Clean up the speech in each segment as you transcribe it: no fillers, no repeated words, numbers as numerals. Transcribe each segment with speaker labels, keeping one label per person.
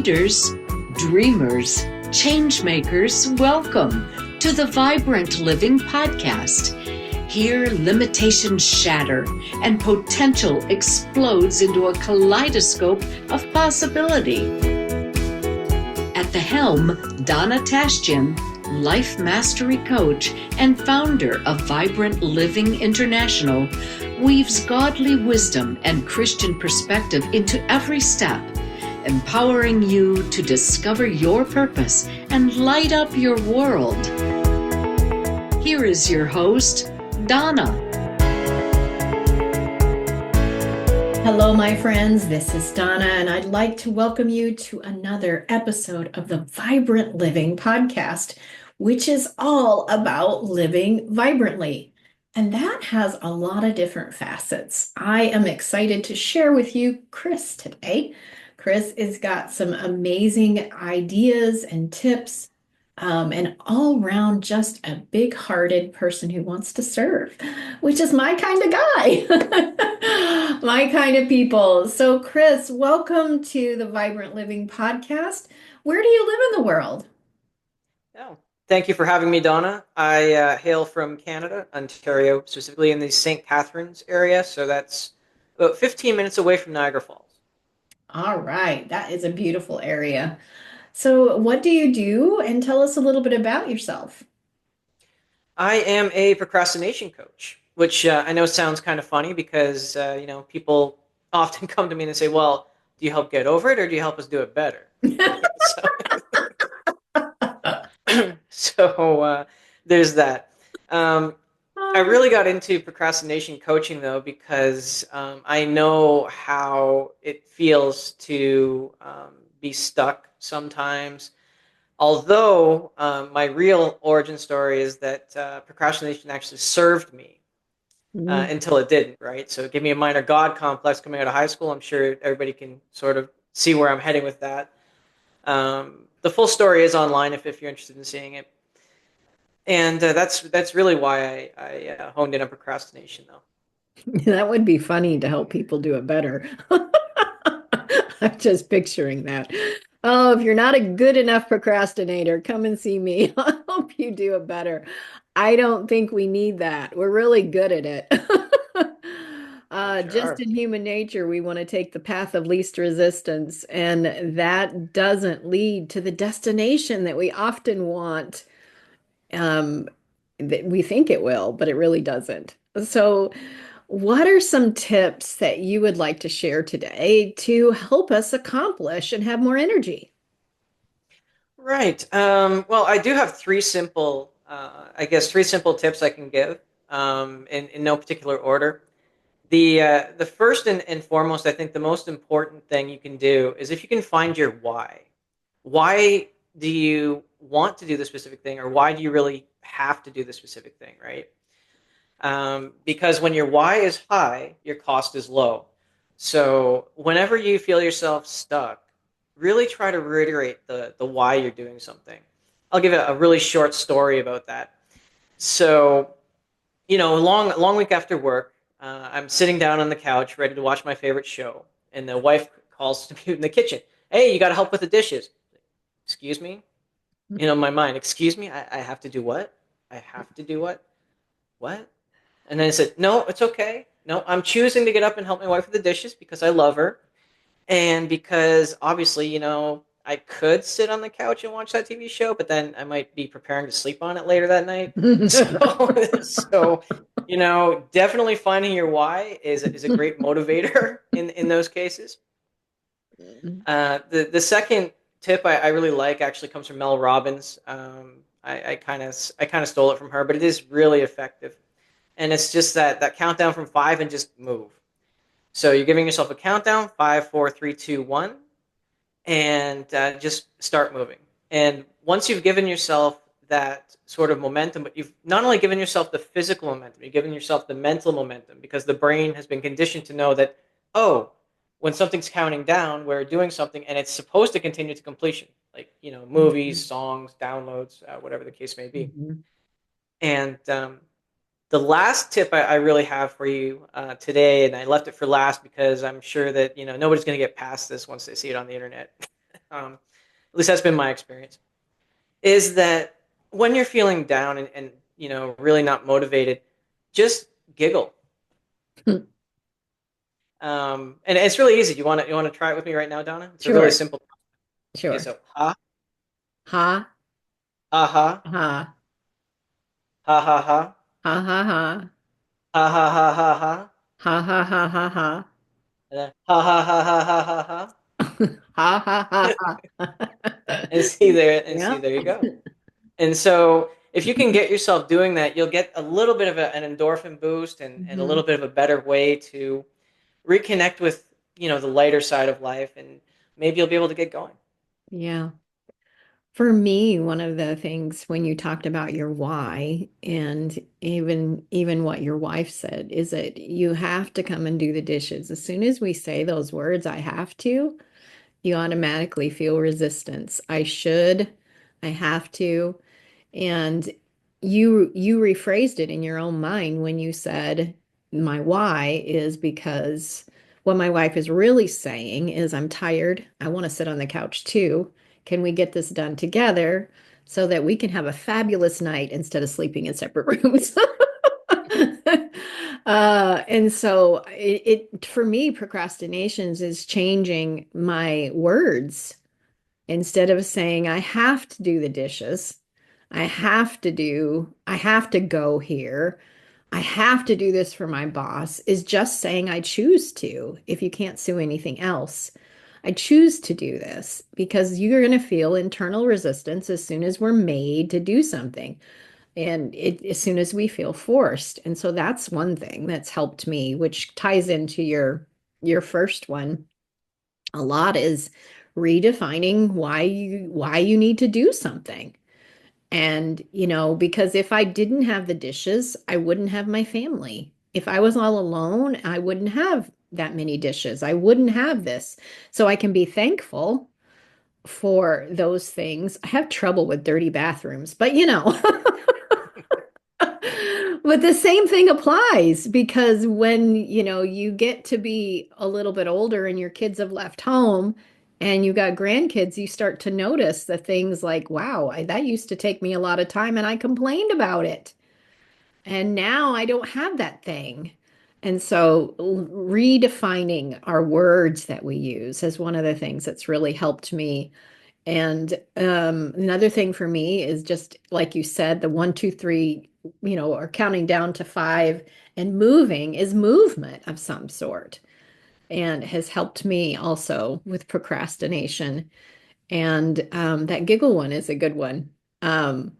Speaker 1: leaders, dreamers, changemakers, welcome to the Vibrant Living Podcast. Here, limitations shatter and potential explodes into a kaleidoscope of possibility. At the helm, Donna Tashjian, life mastery coach and founder of Vibrant Living International, weaves godly wisdom and Christian perspective into every step, empowering you to discover your purpose and light up your world. Here is your host, Donna.
Speaker 2: Hello, my friends. This is Donna, and I'd like to welcome you to another episode of the Vibrant Living Podcast, which is all about living vibrantly. And that has a lot of different facets. I am excited to share with you Chris today. Chris has got some amazing ideas and tips, and all around just a big-hearted person who wants to serve, which is my kind of guy, my kind of people. So Chris, welcome to the Vibrant Living Podcast. Where do you live in the world?
Speaker 3: Oh, thank you for having me, Donna. I hail from Canada, Ontario, specifically in the St. Catharines area. So that's about 15 minutes away from Niagara Falls.
Speaker 2: All right, that is a beautiful area. So what do you do? And tell us a little bit about yourself.
Speaker 3: I am a procrastination coach, which I know sounds kind of funny because, people often come to me and they say, well, do you help get over it or do you help us do it better? So there's that. I really got into procrastination coaching, though, because I know how it feels to be stuck sometimes. Although my real origin story is that procrastination actually served me until it didn't, right? So it gave me a minor God complex coming out of high school. I'm sure everybody can sort of see where I'm heading with that. The full story is online if you're interested in seeing it. And that's really why I honed in on procrastination, though.
Speaker 2: That would be funny to help people do it better. I'm just picturing that. Oh, if you're not a good enough procrastinator, come and see me. I'll help you do it better. I don't think we need that. We're really good at it.
Speaker 3: Sure.
Speaker 2: Just in human nature, we want to take the path of least resistance, and that doesn't lead to the destination that we often want. That we think it will, but it really doesn't. So, what are some tips that you would like to share today to help us accomplish and have more energy?
Speaker 3: Right. Well, I do have three simple tips I can give in no particular order. The first and foremost, I think the most important thing you can do is if you can find your why. Why do you want to do the specific thing, or why do you really have to do the specific thing, right? Because when your why is high, your cost is low. So whenever you feel yourself stuck, really try to reiterate the why you're doing something. I'll give a really short story about that. So, a long week after work, I'm sitting down on the couch ready to watch my favorite show, and the wife calls to me in the kitchen. Hey, you got to help with the dishes. Excuse me? In my mind, excuse me? I have to do what? I have to do what? What? And then I said, no, it's okay. No, I'm choosing to get up and help my wife with the dishes because I love her. And because obviously, I could sit on the couch and watch that TV show, but then I might be preparing to sleep on it later that night. So, definitely finding your why is a great motivator in those cases. The second tip I really like actually comes from Mel Robbins. I kind of stole it from her, but it is really effective. And it's just that countdown from 5 and just move. So you're giving yourself a countdown, 5, 4, 3, 2, 1, and just start moving. And once you've given yourself that sort of momentum, but you've not only given yourself the physical momentum, you've given yourself the mental momentum, because the brain has been conditioned to know that, when something's counting down, we're doing something, and it's supposed to continue to completion, like, movies, songs, downloads, whatever the case may be. Mm-hmm. And the last tip I really have for you today, and I left it for last because I'm sure that nobody's going to get past this once they see it on the internet. at least that's been my experience, is that when you're feeling down and really not motivated, just giggle. And it's really easy. You want to try it with me right now, Donna? It's a really
Speaker 2: Sure,
Speaker 3: simple. Okay,
Speaker 2: sure.
Speaker 3: so ha
Speaker 2: Ha,
Speaker 3: ha ha
Speaker 2: ha,
Speaker 3: ha ha ha
Speaker 2: ha, ha, ha,
Speaker 3: ha ha ha ha ha
Speaker 2: ha, ha, ha, ha, ha,
Speaker 3: and then ha ha ha ha ha ha ha.
Speaker 2: ha, ha, ha, ha.
Speaker 3: And see
Speaker 2: Yeah.
Speaker 3: there you go. And so if you can get yourself doing that, you'll get a little bit of an endorphin boost and a little
Speaker 2: Mhm.
Speaker 3: bit of a better way to reconnect with the lighter side of life, and maybe you'll be able to get going.
Speaker 2: Yeah. For me, one of the things when you talked about your why and even what your wife said is that you have to come and do the dishes. As soon as we say those words, I have to, you automatically feel resistance. I should, I have to. And you rephrased it in your own mind when you said my why is because what my wife is really saying is I'm tired. I want to sit on the couch too. Can we get this done together so that we can have a fabulous night instead of sleeping in separate rooms? And so it for me, procrastinations is changing my words. Instead of saying, I have to do the dishes, I have to go here, I have to do this for my boss, is just saying, I choose to, if you can't sue anything else. I choose to do this because you're going to feel internal resistance as soon as we're made to do something. And as soon as we feel forced. And so that's one thing that's helped me, which ties into your first one a lot is redefining why you need to do something. And, because if I didn't have the dishes, I wouldn't have my family. If I was all alone, I wouldn't have that many dishes. I wouldn't have this. So I can be thankful for those things. I have trouble with dirty bathrooms, but But the same thing applies because when, you get to be a little bit older and your kids have left home and you got grandkids, you start to notice the things like, wow, that used to take me a lot of time and I complained about it. And now I don't have that thing. And so redefining our words that we use is one of the things that's really helped me and another thing for me is just like you said, the 1, 2, 3, or counting down to five and moving is movement of some sort and has helped me also with procrastination. And that giggle one is a good one. Um,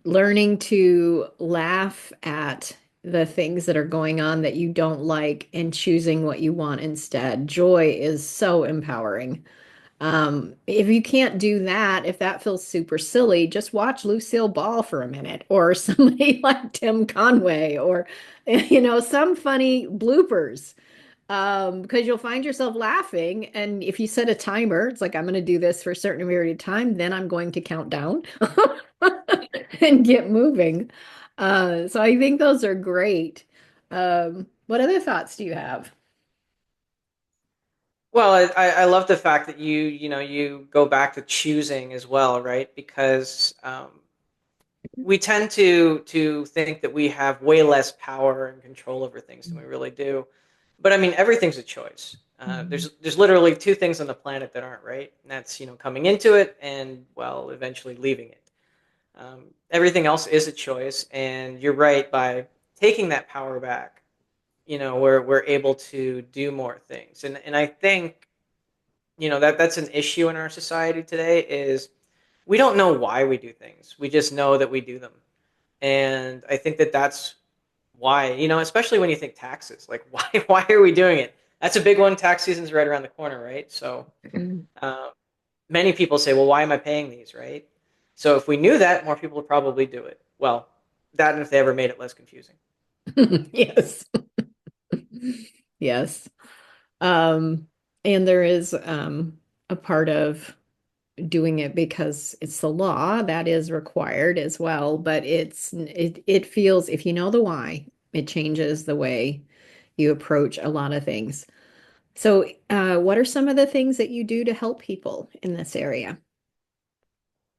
Speaker 2: Learning to laugh at the things that are going on that you don't like and choosing what you want instead. Joy is so empowering. If you can't do that, if that feels super silly, just watch Lucille Ball for a minute or somebody like Tim Conway or, some funny bloopers. Because you'll find yourself laughing. And if you set a timer, it's like, I'm going to do this for a certain period of time, then I'm going to count down and get moving. So I think those are great. What other thoughts do you have?
Speaker 3: Well, I love the fact that you go back to choosing as well, right? Because we tend to think that we have way less power and control over things than we really do. But I mean, everything's a choice.
Speaker 2: Mhm.
Speaker 3: There's literally two things on the planet that aren't, right? And that's coming into it and, well, eventually leaving it. Everything else is a choice, and you're right. By taking that power back, we're able to do more things. And I think that's an issue in our society today is we don't know why we do things. We just know that we do them. And I think that that's why, especially when you think taxes, like why are we doing it? That's a big one. Tax season's right around the corner, right? So uh, many people say, well, why am I paying these, right? So if we knew that, more people would probably do it. Well, that and if they ever made it less confusing.
Speaker 2: Yes. Yes. Um, and there is a part of doing it because it's the law that is required as well, but it feels if you know the why, it changes the way you approach a lot of things. So, what are some of the things that you do to help people in this area?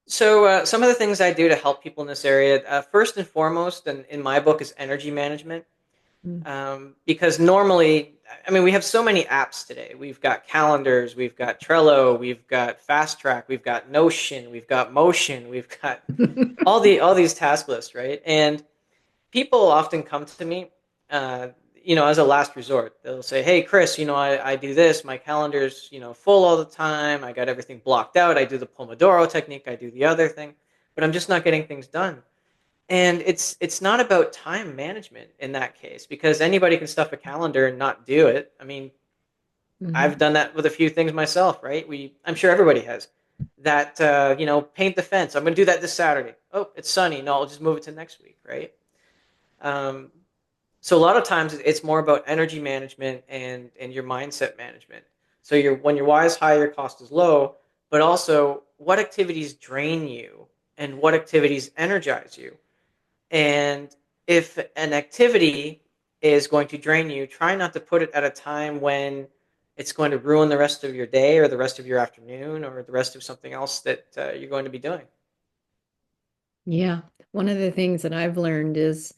Speaker 3: So some of the things I do to help people in this area, first and foremost, and in my book, is energy management.
Speaker 2: Mm.
Speaker 3: Because normally, I mean, we have so many apps today. We've got calendars, we've got Trello, we've got Fast Track, we've got Notion, we've got Motion, we've got all these task lists, right? And people often come to me, uh, as a last resort. They'll say, "Hey, Chris, I do this. My calendar's, full all the time. I got everything blocked out. I do the Pomodoro technique. I do the other thing, but I'm just not getting things done." And it's not about time management in that case because anybody can stuff a calendar and not do it. I mean, I've
Speaker 2: Mhm.
Speaker 3: done that with a few things myself, right? I'm sure everybody has that. Paint the fence. I'm going to do that this Saturday. Oh, it's sunny. No, I'll just move it to next week, right? Um, so a lot of times it's more about energy management and your mindset management. So when your why is high, your cost is low, but also what activities drain you and what activities energize you. And if an activity is going to drain you, try not to put it at a time when it's going to ruin the rest of your day or the rest of your afternoon or the rest of something else that you're going to be doing.
Speaker 2: Yeah. One of the things that I've learned is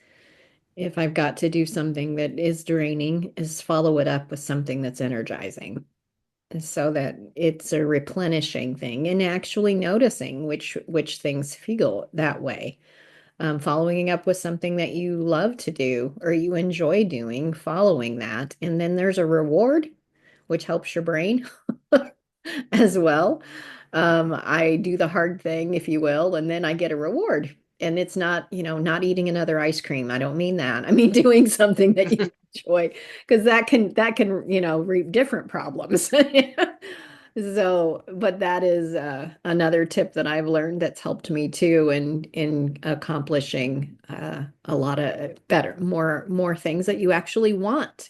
Speaker 2: if I've got to do something that is draining, is follow it up with something that's energizing so that it's a replenishing thing and actually noticing which things feel that way. Following up with something that you love to do or you enjoy doing, following that. And then there's a reward, which helps your brain as well. I do the hard thing, if you will, and then I get a reward. And it's not, not eating another ice cream. I don't mean that. I mean doing something that you enjoy, because that can, reap different problems. So, but that is another tip that I've learned that's helped me too in accomplishing a lot of better, more things that you actually want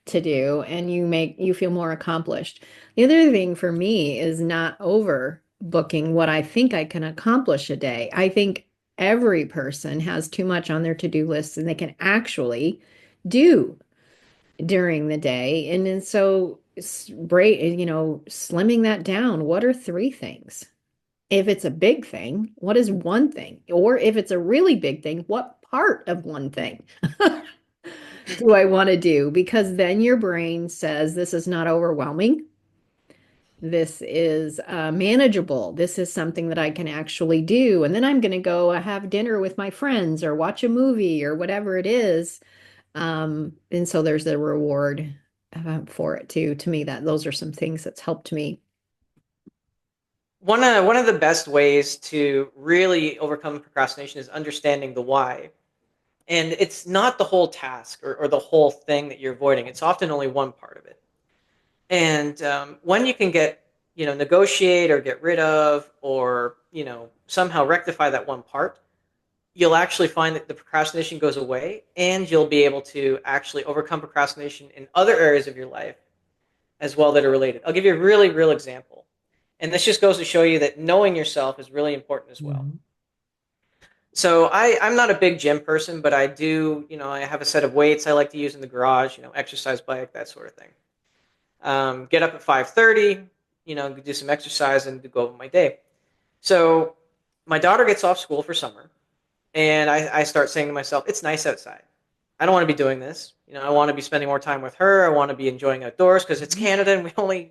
Speaker 2: to do, and you feel more accomplished. The other thing for me is not overbooking what I think I can accomplish a day. I think every person has too much on their to-do list and they can actually do during the day. And then so slimming that down, what are three things? If it's a big thing, what is one thing? Or if it's a really big thing, what part of one thing do I want to do? Because then your brain says this is not overwhelming. This is manageable. This is something that I can actually do. And then I'm going to go have dinner with my friends or watch a movie or whatever it is. And so there's a reward for it too. To me, that those are some things that's helped me.
Speaker 3: One of the best ways to really overcome procrastination is understanding the why. And it's not the whole task or the whole thing that you're avoiding. It's often only one part of it. And when you can negotiate or get rid of or, somehow rectify that one part, you'll actually find that the procrastination goes away and you'll be able to actually overcome procrastination in other areas of your life as well that are related. I'll give you a really real example. And this just goes to show you that knowing yourself is really important as well.
Speaker 2: Mhm.
Speaker 3: So I'm not a big gym person, but I do, I have a set of weights I like to use in the garage, exercise bike, that sort of thing. Get up at 5:30, do some exercise and go over my day. So my daughter gets off school for summer and I start saying to myself, it's nice outside. I don't want to be doing this. I want to be spending more time with her. I want to be enjoying outdoors because it's Canada and we only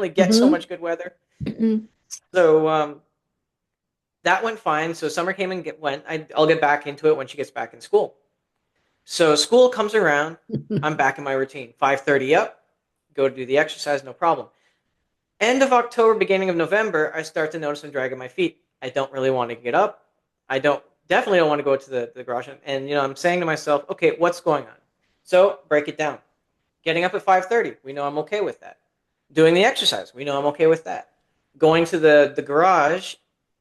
Speaker 3: get so
Speaker 2: Mhm.
Speaker 3: much good weather.
Speaker 2: Mhm.
Speaker 3: So that went fine. So summer came and went. I'll get back into it when she gets back in school. So school comes around. I'm back in my routine. 5:30 up, go to do the exercise, no problem. End of October, beginning of November, I start to notice I'm dragging my feet. I don't really want to get up. I definitely don't want to go to the garage. And I'm saying to myself, okay, what's going on? So break it down. Getting up at 5:30, we know I'm okay with that. Doing the exercise, we know I'm okay with that. Going to the garage,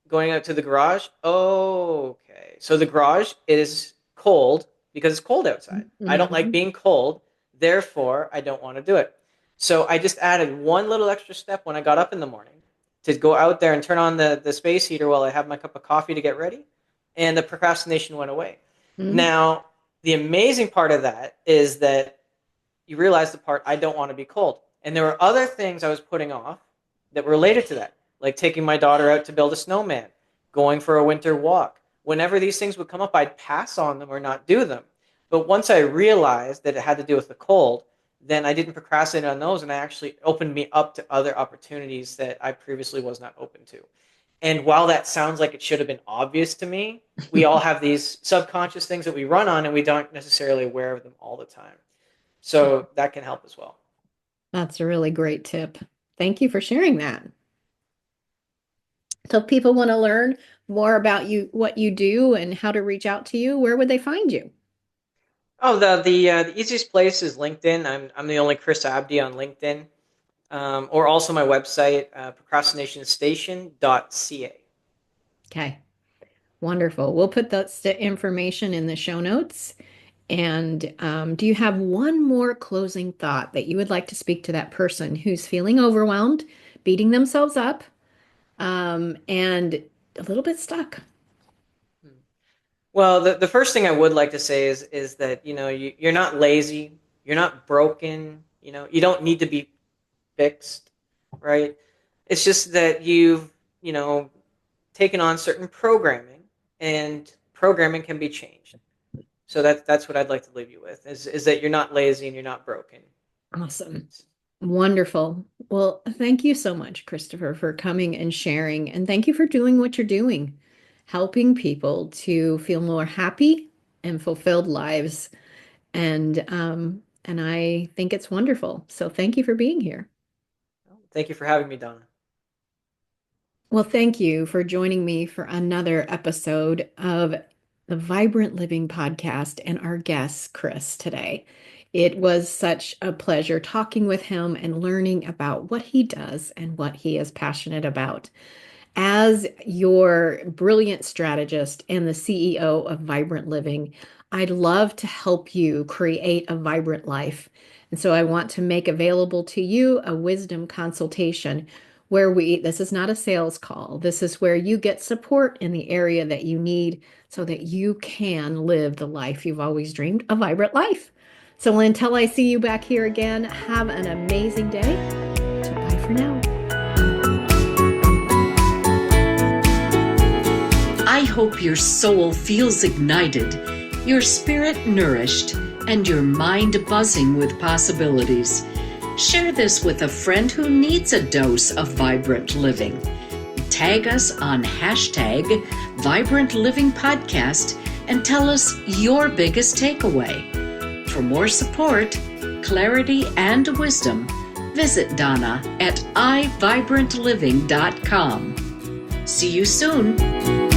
Speaker 3: going out to the garage, okay. So the garage is cold because it's cold outside. I don't like
Speaker 2: Mhm.
Speaker 3: being cold, therefore I don't want to do it. So I just added one little extra step when I got up in the morning to go out there and turn on the space heater while I have my cup of coffee to get ready, and the procrastination went away.
Speaker 2: Mhm.
Speaker 3: Now, the amazing part of that is that you realize the part I don't want to be cold. And there were other things I was putting off that were related to that, like taking my daughter out to build a snowman, going for a winter walk. Whenever these things would come up, I'd pass on them or not do them. But once I realized that it had to do with the cold, then I didn't procrastinate on those, and I actually opened me up to other opportunities that I previously was not open to. And while that sounds like it should have been obvious to me, we all have these subconscious things that we run on, and we don't necessarily aware of them all the time. So that can help as well.
Speaker 2: That's a really great tip. Thank you for sharing that. So if people want to learn more about you, what you do, and how to reach out to you, where would they find you?
Speaker 3: Oh, the easiest place is LinkedIn. I'm the only Chris Abdey on LinkedIn, or also my website, procrastinationstation.ca.
Speaker 2: Okay, wonderful. We'll put that information in the show notes. And do you have one more closing thought that you would like to speak to that person who's feeling overwhelmed, beating themselves up, and a little bit stuck?
Speaker 3: Well, the first thing I would like to say is that, you're not lazy, you're not broken, you don't need to be fixed, right? It's just that you've, taken on certain programming, and programming can be changed. So that's what I'd like to leave you with, is that you're not lazy and you're not broken.
Speaker 2: Awesome. Wonderful. Well, thank you so much, Christopher, for coming and sharing. And thank you for doing what you're doing, helping people to feel more happy and fulfilled lives. And I think it's wonderful. So thank you for being here.
Speaker 3: Thank you for having me, Donna.
Speaker 2: Well, thank you for joining me for another episode of the Vibrant Living Podcast and our guest, Chris, today. It was such a pleasure talking with him and learning about what he does and what he is passionate about. As your brilliant strategist and the CEO of Vibrant Living, I'd love to help you create a vibrant life. And so I want to make available to you a wisdom consultation where this is not a sales call. This is where you get support in the area that you need so that you can live the life you've always dreamed, a vibrant life. So until I see you back here again, have an amazing day. Bye for now.
Speaker 1: I hope your soul feels ignited, your spirit nourished, and your mind buzzing with possibilities. Share this with a friend who needs a dose of vibrant living. Tag us on #Vibrant Living Podcast and tell us your biggest takeaway. For more support, clarity, and wisdom, visit Donna at iVibrantLiving.com. See you soon.